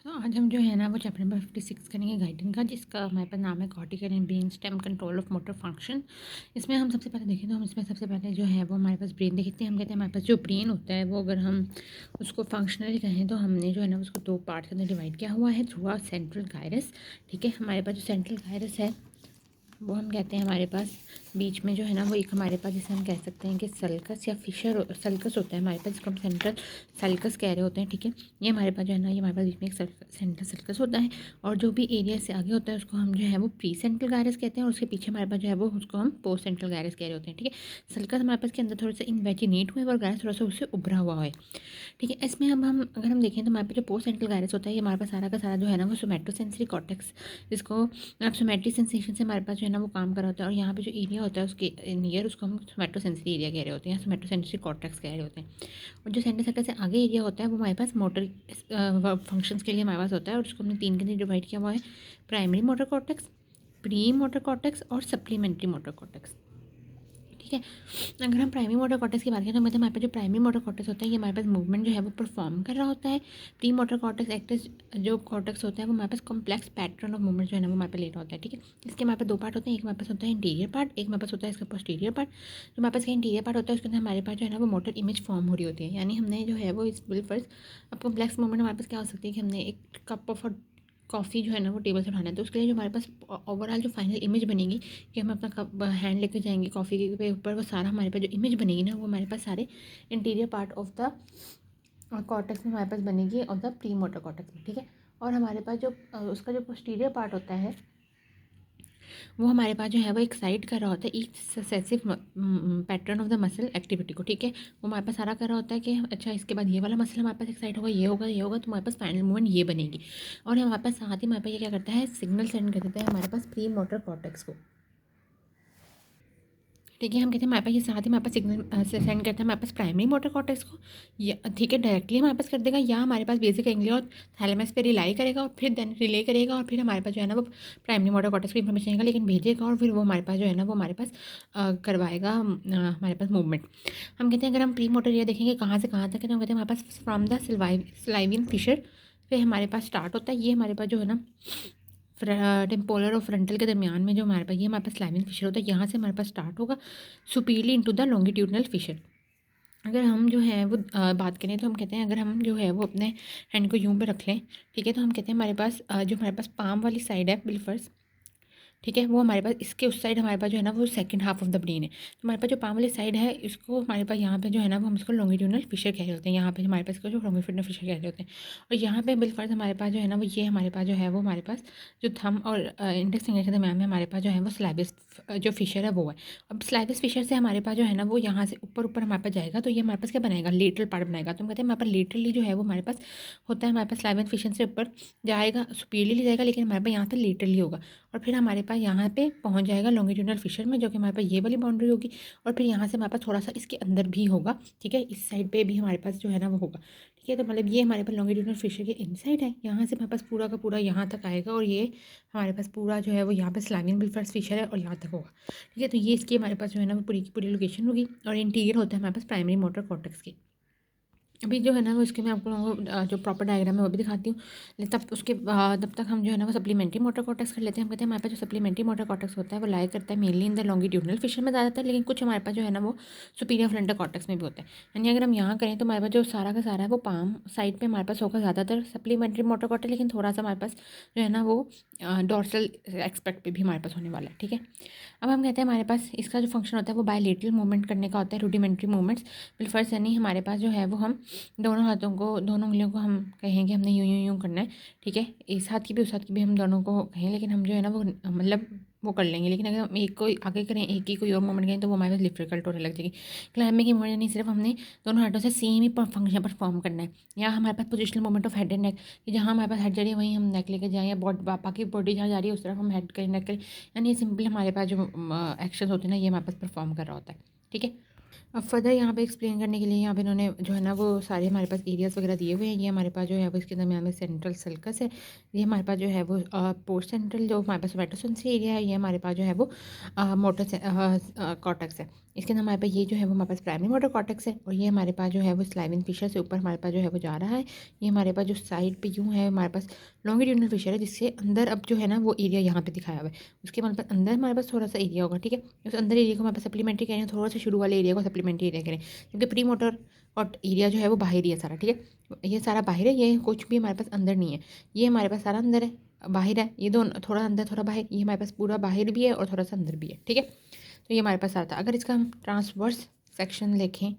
तो आज हम जो है ना वो चैप्टर नंबर 56 करेंगे गाइडेंस का, जिसका हमारे पास नाम है cortical and brain stem control of motor function. इसमें हम सबसे पहले देखें तो हम इसमें सबसे पहले जो है वो हमारे पास ब्रेन देखते हैं। हम कहते हैं हमारे पास जो ब्रेन होता है वो अगर हम उसको फंक्शनली कहें तो हमने जो है ना उसको दो पार्ट के अंदर डिवाइड किया हुआ है थ्रू आर सेंट्रल गायरस। ठीक है, हमारे पास जो सेंट्रल गायरस है वो हम कहते हैं हमारे पास बीच में जो है ना वो एक हमारे पास जिसे हम कह सकते हैं कि सल्कस या फिशर सल्कस होता है हमारे पास, जिसको हम सेंट्रल सल्कस कह रहे होते हैं। ठीक है, ये हमारे पास जो है ना ये हमारे पास बीच में एक सेंट्रल सल्कस होता है, और जो भी एरिया से आगे होता है उसको हम जो है वो प्री सेंट्रल गायरस कहते हैं, और उसके पीछे हमारे पास जो है वो उसको हम पोस्ट सेंट्रल गायरस कह रहे होते हैं। ठीक है, सल्कस हमारे पास के अंदर थोड़ा सा इन्वेजिनेट हुए और गायरस थोड़ा सा उससे उभरा हुआ है। ठीक है, इसमें अब हम अगर हम देखें तो हमारे पास जो पोस्ट सेंट्रल गायरस होता है ये हमारे पास सारा का सारा जो है ना वो सोमैटोसेंसरी कॉर्टेक्स, जिसको अब सोमैटिक सेंसेशन से हमारे पास जो है ना वो काम कर रहा होता है, और यहाँ पे जो एरिया होता है उसके नियर उसको हम सोमैटोसेंसरी एरिया कह रहे होते हैं, सोमैटोसेंसरी कॉर्टेक्स कह रहे होते हैं। और जो सेंटर सर्कल से आगे एरिया होता है वो हमारे पास मोटर फंक्शंस के लिए हमारे पास होता है, और उसको हमने तीन के अंदर डिवाइड किया हुआ है: primary motor cortex, pre motor cortex और सप्लीमेंट्री मोटर कॉर्टेक्स। ठीक है, अगर हम प्राइमरी मोटर कॉर्टेक्स की बात करें तो मतलब हमारे पास जो प्राइमरी मोटर कॉर्टेक्स होता है ये हमारे पास मूवमेंट जो है वो परफॉर्म कर रहा होता है। प्री मोटर कॉर्टेक्स एक्टिव जो कॉर्टेक्स होता है वो हमारे पास कॉम्प्लेक्स पैटर्न ऑफ मूवमेंट जो है ना वो हमारे पास ले रहा होता है। ठीक है, इसके हमारे पास दो पार्ट होते हैं, एक हमारे पास होता है इंटीरियर पार्ट, एक हमारे पास होता है इसका पोस्टीरियर पार्ट। जो हमारे पास का इंटीरियर पार्ट होता है उसके अंदर हमारे पास जो है ना वो मोटर इमेज फॉर्म हो रही होती है, यानी हमने जो है वो इस बिल फर्स्ट अब कॉम्प्लेक्स मूवमेंट हमारे पास क्या हो सकती है कि हमने एक कप ऑफ कॉफ़ी जो है ना वो टेबल से उठाना है, तो उसके लिए जो हमारे पास ओवरऑल जो फाइनल इमेज बनेगी कि हम अपना कप हैंड लेके जाएंगे कॉफ़ी के ऊपर, वो सारा हमारे पास जो इमेज बनेगी ना वो हमारे पास सारे interior part of the cortex में हमारे पास बनेगी और द प्री मोटर कॉर्टेक्स में। ठीक है, और हमारे पास जो उसका जो पोस्टीरियर पार्ट होता है वो हमारे पास जो है वो एक्साइट कर रहा होता है each successive pattern of the muscle activity को। ठीक है, वो हमारे पास सारा कर रहा होता है कि अच्छा इसके बाद ये वाला मसल हमारे पास एक्साइट होगा, ये होगा, ये होगा, तो हमारे पास फाइनल मूवमेंट ये बनेगी। और हमारे पास साथ ही हमारे पास ये क्या करता है, सिग्नल सेंड कर देता है हमारे पास प्री मोटर कॉर्टेक्स को। ठीक है, हम कहते हैं हमारे पास ये साथ ही हमारे पास सिग्नल सेंड करता है हमारे पास प्राइमरी मोटर कॉर्टेक्स को, या ठीक है डायरेक्टली हमारे पास कर देगा, या हमारे पास बेसिक गैंग्लिया और थैलेमस पे रिलाई करेगा और फिर देन रिले करेगा, और फिर हमारे पास जो है ना वो प्राइमरी मोटर कॉर्टेक्स को इन्फॉर्मेशन आएगा लेकिन भेजेगा, और फिर वो हमारे पास जो है ना वो हमारे पास करवाएगा हमारे पास मूवमेंट। हम कहते हैं अगर हम प्री मोटर एरिया देखेंगे कहाँ से कहाँ तक है, तो हम कहते हैं हमारे पास फ्रॉम द सिलाइवियन फिशर पे हमारे पास स्टार्ट होता है, ये हमारे पास जो है ना टेम्पोलर और फ्रंटल के दरमियान में जो हमारे पास ये हमारे पास स्लाइवियन फिशर होता है, यहाँ से हमारे पास स्टार्ट होगा superiorly into the longitudinal fissure. अगर हम जो है वो बात करें तो हम कहते हैं अगर हम जो है वो अपने हैंड को यूं पे रख लें, ठीक है, तो हम कहते हैं हमारे पास जो हमारे पास पाम वाली साइड है बिल्फर्स, ठीक है, वो हमारे पास इसके उस साइड हमारे पास जो है ना वो second half of the brain है। तो हमारे पास जो पाम वाली साइड है इसको हमारे पास यहाँ पे जो है ना वो हम इसको लॉन्गिट्यूडनल फिशर कह रहे होते हैं, यहाँ पे हमारे पास इसको जो लॉन्गिट्यूडनल फिशर कह रहे होते हैं। और यहाँ पे बिलफर्ज हमारे पास जो है ना वो ये हमारे पास जो है वो हमारे पास जो थंब और इंडेक्स फिंगर के दरम्यान में हमारे पास जो है वो स्लैबिस जो फिशर है वो है। अब स्लैबिस फिशर से हमारे पास जो है ना वो यहाँ से ऊपर ऊपर हमारे पास जाएगा, तो ये हमारे पास क्या बनाएगा, लेटरल पार्ट बनाएगा। तो हम कहते हैं हमारे पास लेटरली जो है वो हमारे पास होता है, हमारे पास स्लैबिस फिशर से ऊपर जाएगा, सुपीरियरली जाएगा, लेकिन हमारे पास यहाँ पे लेटरली होगा, और फिर हमारे पास यहाँ पे पहुँच जाएगा लॉन्गिट्यूडनल फिशर में, जो कि हमारे पास ये वाली बाउंड्री होगी, और फिर यहाँ से हमारे पास थोड़ा सा इसके अंदर भी होगा। ठीक है, इस साइड पे भी हमारे पास जो है ना वो होगा। ठीक है, तो मतलब ये हमारे पास लॉन्गिट्यूडनल फिशर के इनसाइड है, यहाँ से हमारे पास पूरा का पूरा यहाँ तक आएगा, और ये हमारे पास पूरा जो है वो यहाँ पे स्लाइवियन बिलफर्स फिशर है और यहाँ तक होगा। ठीक है, तो ये इसकी हमारे पास जो है ना वो पूरी की पूरी लोकेशन होगी, और इंटीरियर होता है हमारे पास प्राइमरी मोटर कॉर्टेक्स की। अभी जो है ना वो इसके मैं आपको लोगों को जो प्रॉपर डायग्राम है वो भी दिखाती हूँ, लेकिन तब उसके तब तक हम जो है ना वो सप्लीमेंट्री मोटर कॉर्टेक्स कर लेते हैं। हम कहते हैं हमारे पास जो सप्लीमेंट्री मोटर कॉर्टेक्स होता है वो लाई करता है mainly in the longitudinal fissure में ज़्यादातर, लेकिन कुछ हमारे पास जो है ना वो सुपीरियर फ्रंटल कॉर्टेक्स में भी होता है। यानी अगर हम यहाँ करें तो हमारे पास जो सारा का सारा है वो पाम साइड पर हमारे पास होगा ज़्यादातर सप्लीमेंट्री मोटर कॉर्टेक्स, लेकिन थोड़ा सा हमारे पास जो है ना वो डोर्सल एक्सपेक्ट पे भी हमारे पास होने वाला है। ठीक है, अब हम कहते हैं हमारे पास इसका जो फंक्शन होता है वो बायलेटरल मूवमेंट करने का होता है, रूडिमेंट्री मूवमेंट्स बिलफर्स, यानी हमारे पास जो है वो हम दोनों हाथों को दोनों उंगलियों को हम कहेंगे हमने यूं यूं यूं करना है। ठीक है, इस हाथ की भी उस हाथ की भी हम दोनों को कहें, लेकिन हम जो है ना वो मतलब वो कर लेंगे, लेकिन अगर हम एक को आगे करें एक की कोई और मूवमेंट करें तो वो हमारे पास डिफिकल्ट होने लग जाएगी। क्लाइंबिंग की मूवमेंट यानी सिर्फ हमने दोनों हाथों से सेम ही फंक्शन परफॉर्म करना है। या हमारे पास positional movement of head and neck, कि जहाँ हमारे पास हेड जा रही है वहीं हम नेक लेके जाएँ, या बाकी बॉडी जहाँ जा रही है उस तरफ हम हेड करें नेक करें, यानी सिंपली हमारे पास जो एक्शन होते हैं ना ये हमारे पास परफॉर्म कर रहा होता है। ठीक है, अब फर्दर यहाँ पे एक्सप्लेन करने के लिए यहाँ पे इन्होंने जो है ना वो सारे हमारे पास एरियाज़ वगैरह दिए हुए हैं। ये हमारे पास जो है वो इसके दरमियान में सेंट्रल सल्कस है, ये हमारे पास जो है वो पोस्ट सेंट्रल जो हमारे पास सोमैटोसेंसरी एरिया है, ये हमारे पास जो है वो मोटर कॉर्टेक्स है। इसके अंदर हमारे पास ये जो है वो हमारे पास प्राइमरी मोटर कॉर्टेक्स है और ये हमारे पास जो है वो स्लाइविन फिशर से ऊपर हमारे पास जो है वो जा रहा है। ये हमारे पास जो साइड पे यूँ है हमारे पास लॉन्गिट्यूडनल फिशर है, जिससे अंदर अब जो है ना वो एरिया यहाँ पे दिखाया हुआ है। उसके हमारे पास अंदर हमारे पास थोड़ा सा एरिया होगा, ठीक है। उस अंदर एरिया को हमारे पास सप्लीमेंट्री करें, थोड़ा सा शुरू वाले एरिया को सप्लीमेंट्री एरिया करें, क्योंकि प्री मोटर और एरिया जो है वो बाहरी है सारा, ठीक है। ये सारा बाहर है, ये कुछ भी हमारे पास अंदर नहीं है। ये हमारे पास सारा अंदर है, बाहर है, ये दोनों थोड़ा अंदर थोड़ा बाहर, ये हमारे पास पूरा बाहर भी है और थोड़ा सा अंदर भी है, ठीक है। तो ये हमारे पास आता है। अगर इसका हम ट्रांसवर्स सेक्शन देखें